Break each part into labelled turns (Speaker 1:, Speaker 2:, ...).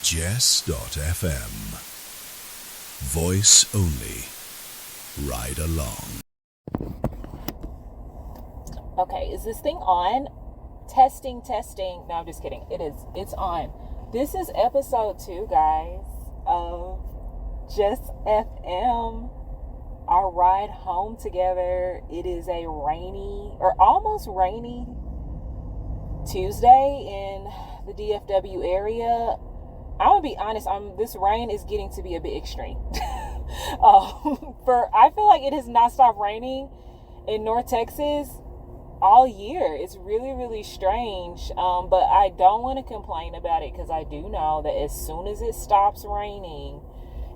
Speaker 1: Jess.fm. Voice only. Ride along.
Speaker 2: Okay, is this thing on? Testing. No, I'm just kidding. It's on. This is episode 2, guys, of Just FM. Our ride home together. It is a rainy, or almost rainy, Tuesday in the DFW area. I'm gonna be honest, this rain is getting to be a bit extreme. I feel like it has not stopped raining in North Texas all year. It's really, really strange. But I don't want to complain about it, because I do know that as soon as it stops raining,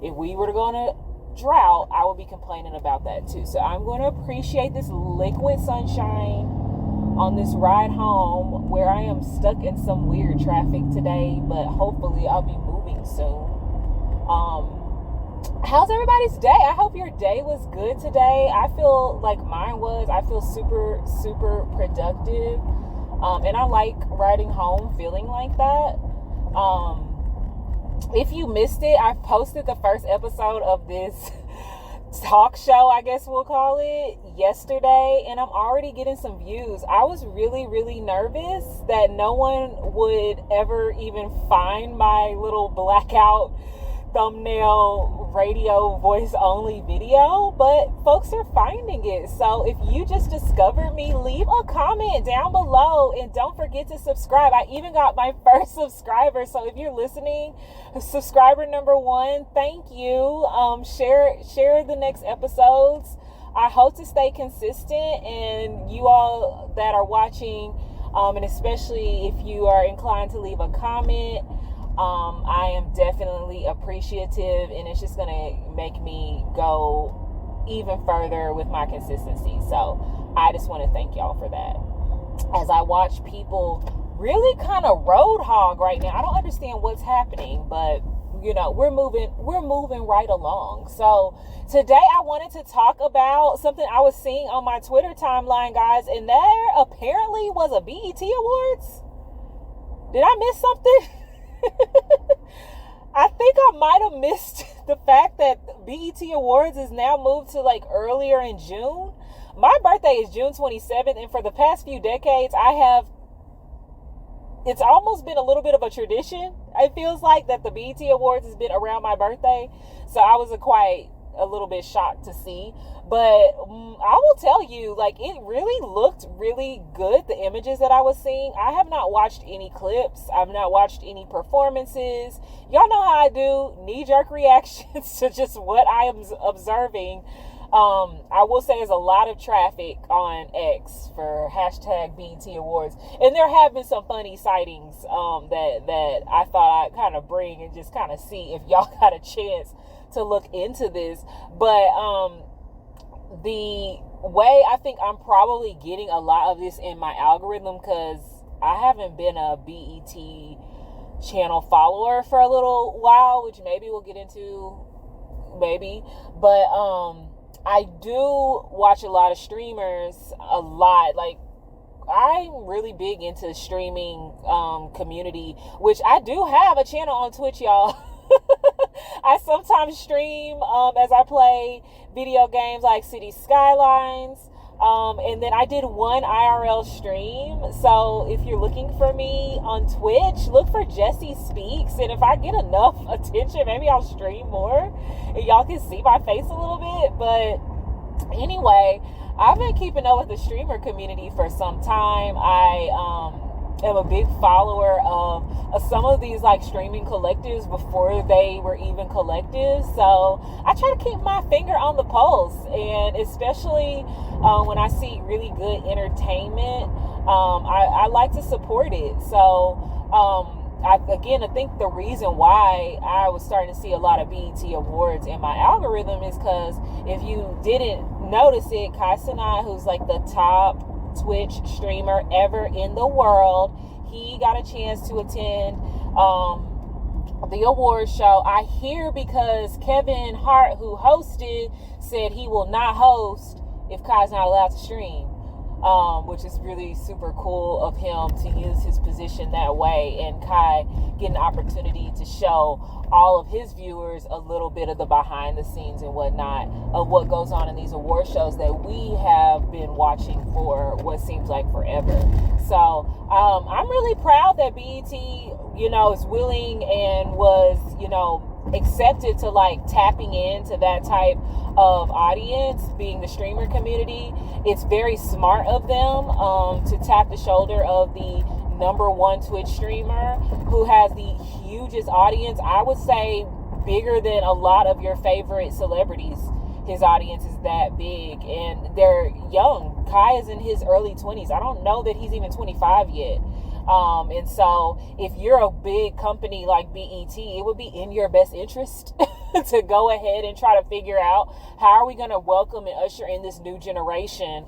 Speaker 2: if we were to go on a drought, I would be complaining about that too. So I'm going to appreciate this liquid sunshine on this ride home, where I am stuck in some weird traffic today, but hopefully I'll be moving soon. How's everybody's day? I hope your day was good today. I feel like mine was. I feel super, super productive. And I like riding home feeling like that. If you missed it, I posted the first episode of this talk show, I guess we'll call it, yesterday, and I'm already getting some views. I was really, really nervous that no one would ever even find my little blackout thumbnail radio voice only video, but folks are finding it. So if you just discovered me, leave a comment down below and don't forget to subscribe. I even got my first subscriber, so if you're listening, subscriber number 1, thank you. Share the next episodes. I hope to stay consistent, and you all that are watching, and especially if you are inclined to leave a comment, I am definitely appreciative, and it's just going to make me go even further with my consistency. So I just want to thank y'all for that. As I watch people really kind of road hog right now, I don't understand what's happening, but you know, we're moving right along. So today I wanted to talk about something I was seeing on my Twitter timeline, guys, and there apparently was a BET Awards. Did I miss something? I think I might have missed the fact that BET Awards is now moved to like earlier in June. My birthday is June 27th, and for the past few decades, it's almost been a little bit of a tradition. It feels like that the BET Awards has been around my birthday, so I was quite a little bit shocked to see. But I will tell you, like, it really looked really good, the images that I was seeing. I have not watched any clips. I've not watched any performances. Y'all know how I do, knee-jerk reactions to just what I am observing. I will say there's a lot of traffic on X for hashtag BET Awards. And there have been some funny sightings that I thought I'd kind of bring and just kind of see if y'all got a chance to look into this. But the way I think I'm probably getting a lot of this in my algorithm, because I haven't been a BET channel follower for a little while, which maybe we'll get into, maybe. But I do watch a lot of streamers, a lot. Like, I'm really big into streaming community, which I do have a channel on Twitch, y'all. I sometimes stream as I play video games like City Skylines. And then I did one IRL stream. So if you're looking for me on Twitch, look for Jesse Speaks. And if I get enough attention, maybe I'll stream more and y'all can see my face a little bit. But anyway, I've been keeping up with the streamer community for some time. I am a big follower of some of these like streaming collectives before they were even collectives. So I try to keep my finger on the pulse, and especially when I see really good entertainment, I like to support it. So I think the reason why I was starting to see a lot of BET Awards in my algorithm is because if you didn't notice it, Cenat, who's like the top Twitch streamer ever in the world, he got a chance to attend the award show. I hear because Kevin Hart, who hosted, said he will not host if Kai's not allowed to stream. which is really super cool of him to use his position that way, and Kai get an opportunity to show all of his viewers a little bit of the behind the scenes and whatnot of what goes on in these award shows that we have been watching for what seems like forever. So I'm really proud that BET, is willing and was, accepted to like tapping into that type of audience, being the streamer community. It's very smart of them to tap the shoulder of the number one Twitch streamer who has the hugest audience. I would say bigger than a lot of your favorite celebrities. His audience is that big, and they're young. Kai is in his early 20s. I don't know that he's even 25 yet. And so if you're a big company like BET, it would be in your best interest to go ahead and try to figure out how are we going to welcome and usher in this new generation.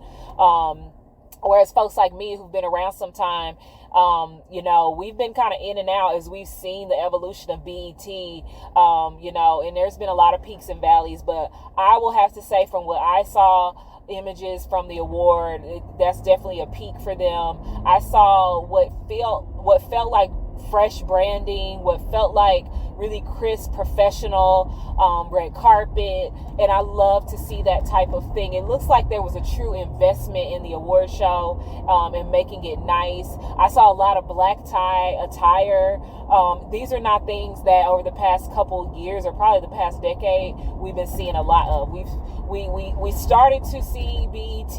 Speaker 2: Whereas folks like me who've been around some time, we've been kind of in and out as we've seen the evolution of BET, and there's been a lot of peaks and valleys, but I will have to say from what I saw, images from the award, that's definitely a peak for them. I saw what felt like fresh branding, what felt like really crisp, professional, red carpet, and I love to see that type of thing. It looks like there was a true investment in the award show and making it nice. I saw a lot of black tie attire. These are not things that over the past couple years or probably the past decade we've been seeing a lot of. We started to see BET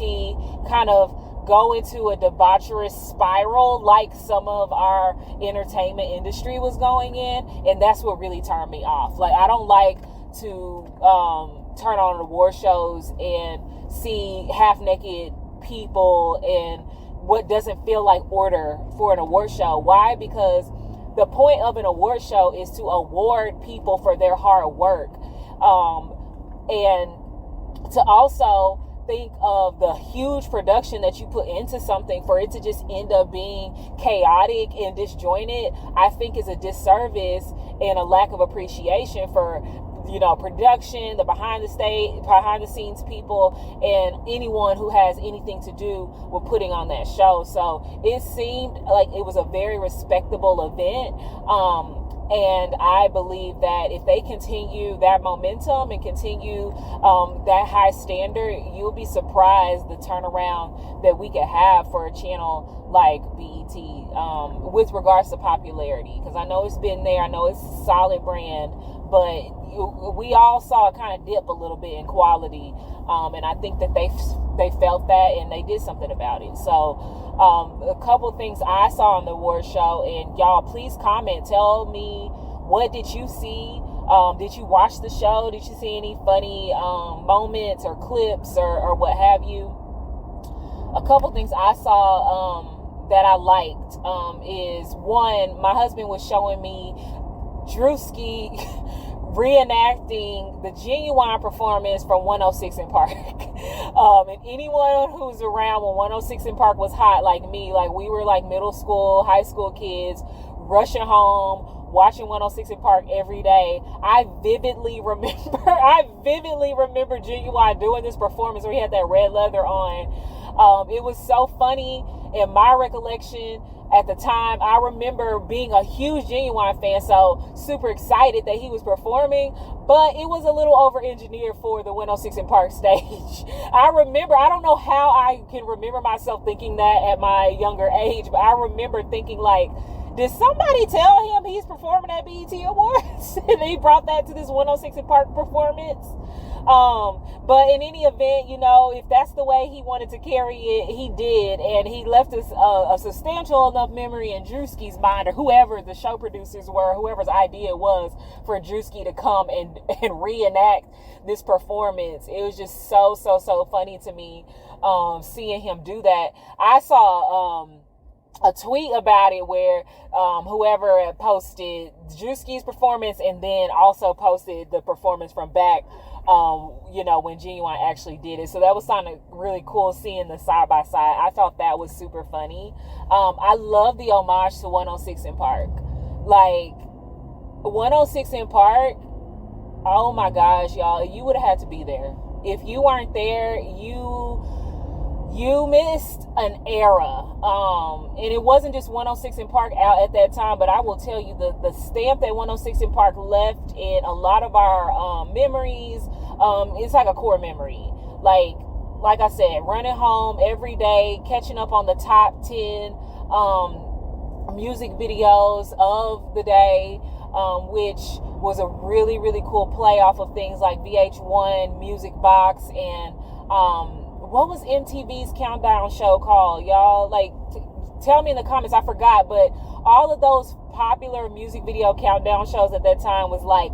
Speaker 2: kind of go into a debaucherous spiral like some of our entertainment industry was going in, and that's what really turned me off. Like, I don't like to turn on award shows and see half-naked people and what doesn't feel like order for an award show. Why? Because the point of an award show is to award people for their hard work, and to also think of the huge production that you put into something for it to just end up being chaotic and disjointed, I think is a disservice and a lack of appreciation for production, the behind the scenes people, and anyone who has anything to do with putting on that show. So it seemed like it was a very respectable event. And I believe that if they continue that momentum and continue that high standard, you'll be surprised the turnaround that we could have for a channel like BET with regards to popularity. Because I know it's been there. I know it's a solid brand, but we all saw it kind of dip a little bit in quality. And I think that they felt that and they did something about it. So a couple things I saw on the award show, and y'all please comment, tell me, what did you see? Did you watch the show? Did you see any funny moments or clips or what have you? A couple things I saw that I liked is, one, my husband was showing me Drewski reenacting the Ginuwine performance from 106 in Park. And anyone who's around when 106 in Park was hot like me, like we were like middle school, high school kids, rushing home, watching 106 in Park every day. I vividly remember Ginuwine doing this performance where he had that red leather on. It was so funny in my recollection. At the time, I remember being a huge Ginuwine fan, so super excited that he was performing, but it was a little over-engineered for the 106 in Park stage. I don't know how I can remember myself thinking that at my younger age, but I remember thinking like, did somebody tell him he's performing at BET Awards? And he brought that to this 106 in Park performance. But in any event, if that's the way he wanted to carry it, he did, and he left us a substantial enough memory in Drewski's mind, or whoever the show producers were, whoever's idea it was for Drewski to come and reenact this performance. It was just so funny to me, seeing him do that. I saw a tweet about it where whoever had posted Drewski's performance and then also posted the performance from back when Ginuwine actually did it. So that was kind of really cool seeing the side by side. I thought that was super funny. I love the homage to 106 in Park. Like 106 in Park, oh my gosh, y'all, you would have had to be there. If you weren't there, you you missed an era. And it wasn't just 106 in Park out at that time, but I will tell you the stamp that 106 in Park left in a lot of our memories, it's like a core memory. Like I said, running home every day, catching up on the top 10 music videos of the day, which was a really, really cool play off of things like VH1, Music Box, and what was MTV's countdown show called, y'all? Like, tell me in the comments, I forgot, but all of those popular music video countdown shows at that time was like,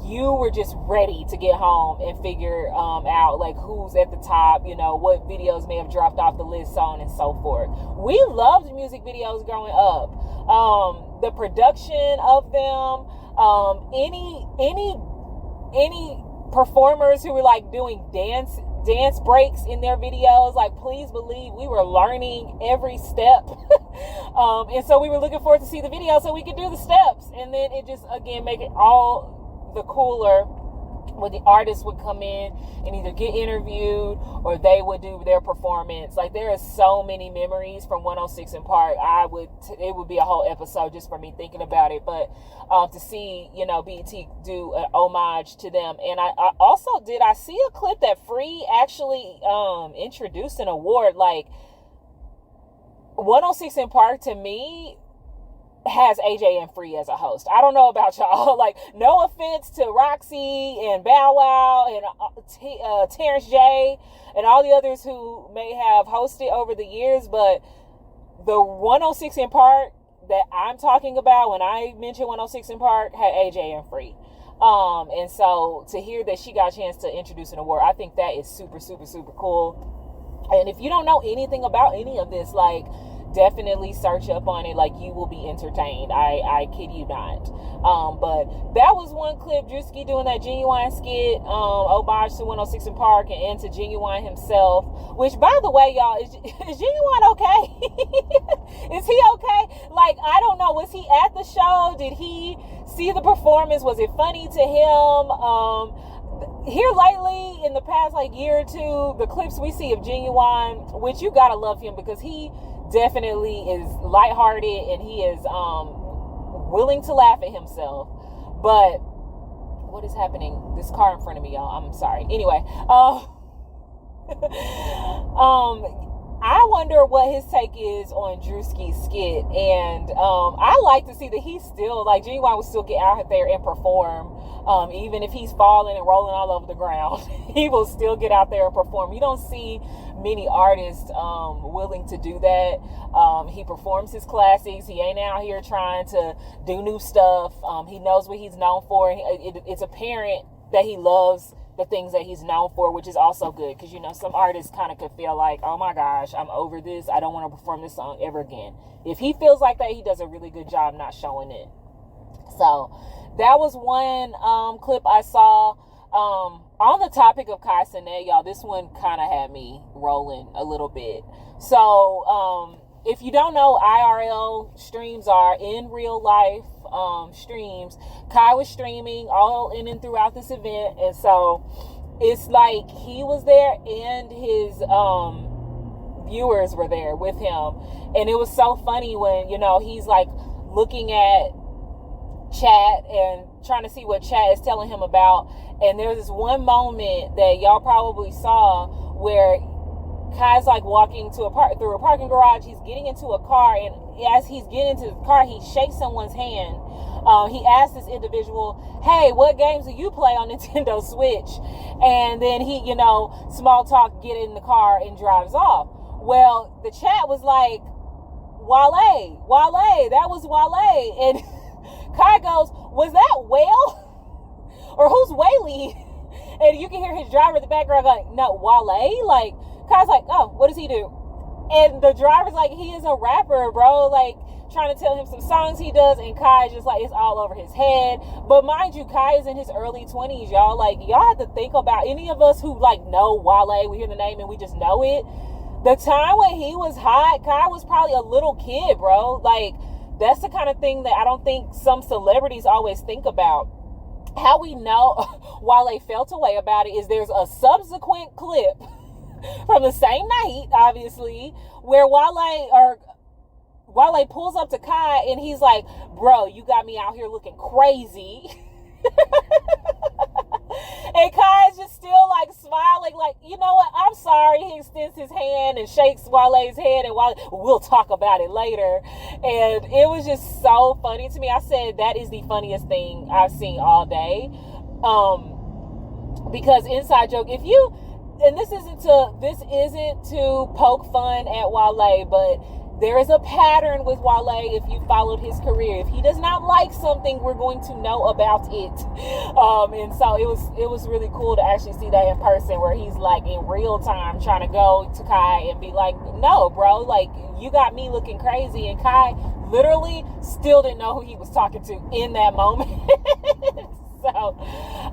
Speaker 2: you were just ready to get home and figure out like who's at the top, you know, what videos may have dropped off the list, so on and so forth. We loved music videos growing up. The production of them, any performers who were like doing dance breaks in their videos, like, please believe we were learning every step. And so we were looking forward to see the video so we could do the steps, and then it just again make it all the cooler when the artists would come in and either get interviewed or they would do their performance. Like, there are so many memories from 106 in Park. It would be a whole episode just for me thinking about it, but to see, you know, BET do an homage to them. And I also I see a clip that Free actually introduced an award. Like, 106 in Park to me has AJ and Free as a host. I don't know about y'all. Like, no offense to Roxy and Bow Wow and Terrence J and all the others who may have hosted over the years, but the 106 in Park that I'm talking about when I mention 106 in Park had AJ and Free. And so to hear that she got a chance to introduce an award, I think that is super, super, super cool. And if you don't know anything about any of this, like, definitely search up on it. Like, you will be entertained. I kid you not. But that was one clip. Drewski doing that Ginuwine skit, homage to 106 in Park and to Ginuwine himself. Which, by the way, y'all, is Ginuwine okay? Is he okay? Like, I don't know. Was he at the show? Did he see the performance? Was it funny to him? Here lately, in the past like year or two, the clips we see of Ginuwine, which you gotta love him because he definitely is lighthearted and he is willing to laugh at himself. But what is happening? This car in front of me, y'all. I'm sorry. Anyway, I wonder what his take is on Drewski's skit, and I like to see that he's still, like, Ginuwine will still get out there and perform, even if he's falling and rolling all over the ground. He will still get out there and perform. You don't see many artists willing to do that. He performs his classics. He ain't out here trying to do new stuff. He knows what he's known for. It's apparent that he loves the things that he's known for, which is also good, because, you know, some artists kind of could feel like, oh my gosh, I'm over this, I don't want to perform this song ever again. If he feels like that, he does a really good job not showing it. So that was one clip I saw. On the topic of Kai Cenat, y'all, this one kind of had me rolling a little bit. So if you don't know, IRL streams are in real life streams. Kai was streaming all in and throughout this event, and so it's like he was there and his viewers were there with him. And it was so funny when, you know, he's like looking at chat and trying to see what chat is telling him about, and there's this one moment that y'all probably saw where Kai's like walking through a parking garage. He's getting into a car, and as he's getting into the car, he shakes someone's hand. He asks this individual, hey, what games do you play on Nintendo Switch? And then he, you know, small talk, get in the car and drives off. Well, the chat was like, Wale, that was Wale. And Kai goes, was that Whale? Or who's Whaley? And you can hear his driver in the background going, no, Wale? Like, Kai's like, oh, what does he do? And the driver's like, he is a rapper, bro. Like, trying to tell him some songs he does, and Kai is just like, it's all over his head. But mind you, Kai is in his early 20s, y'all. Like, y'all have to think about any of us who, like, know Wale, we hear the name and we just know it. The time when he was hot, Kai was probably a little kid, bro. Like, that's the kind of thing that I don't think some celebrities always think about. How we know Wale felt a way about it is there's a subsequent clip from the same night, obviously, where Wale pulls up to Kai and he's like, bro, you got me out here looking crazy. And Kai's just still like smiling, like, you know what, I'm sorry. He extends his hand and shakes Wale's hand, and Wale, we'll talk about it later. And it was just so funny to me. I said that is the funniest thing I've seen all day. Because inside joke, if you, and this isn't to poke fun at Wale, but there is a pattern with Wale if you followed his career. If he does not like something, we're going to know about it. And so it was really cool to actually see that in person, where he's like in real time trying to go to Kai and be like, no, bro, like you got me looking crazy. And Kai literally still didn't know who he was talking to in that moment. So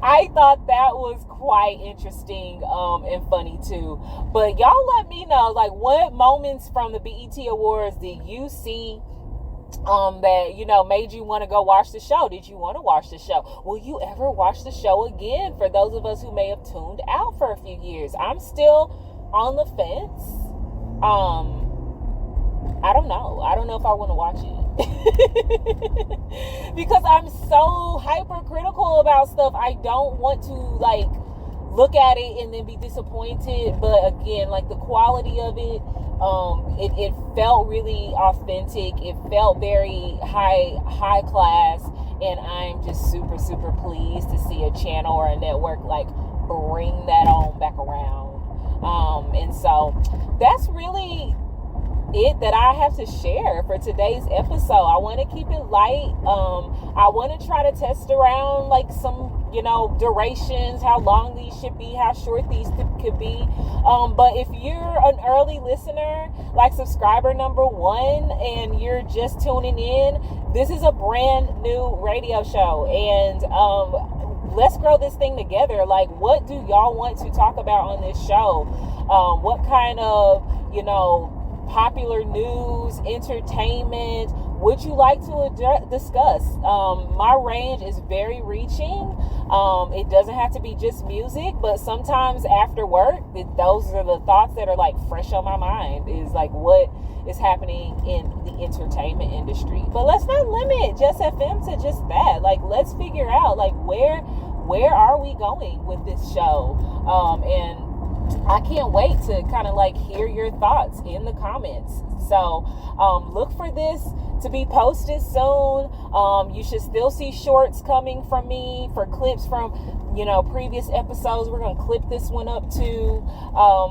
Speaker 2: I thought that was quite interesting and funny too. But y'all let me know, like, what moments from the BET Awards did you see that, you know, made you want to go watch the show? Did you want to watch the show? Will you ever watch the show again, for those of us who may have tuned out for a few years? I'm still on the fence. I don't know. I don't know if I want to watch it. Because I'm so hypercritical about stuff. I don't want to like look at it and then be disappointed. But again, like the quality of it, it felt really authentic. It felt very high class, and I'm just super, super pleased to see a channel or a network like bring that on back around. And so that's really it that I have to share for today's episode. I want to keep it light. I want to try to test around like some, you know, durations, how long these should be, how short these could be. But if you're an early listener, like subscriber number 1, and you're just tuning in, this is a brand new radio show, and let's grow this thing together. Like, what do y'all want to talk about on this show? What kind of, you know, popular news, entertainment would you like to discuss? My range is very reaching. It doesn't have to be just music, but sometimes after work, those are the thoughts that are like fresh on my mind, is like what is happening in the entertainment industry. But let's not limit Just FM to just that. Like, let's figure out like where are we going with this show? And I can't wait to kind of like hear your thoughts in the comments. So look for this to be posted soon. You should still see shorts coming from me for clips from, you know, previous episodes. We're going to clip this one up too.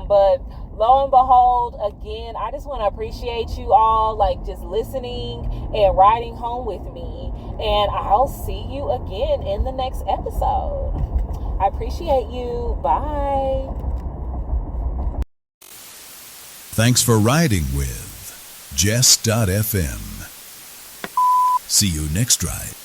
Speaker 2: But lo and behold, again, I just want to appreciate you all, like, just listening and riding home with me. And I'll see you again in the next episode. I appreciate you. Bye.
Speaker 1: Thanks for riding with Jess.fm. See you next ride.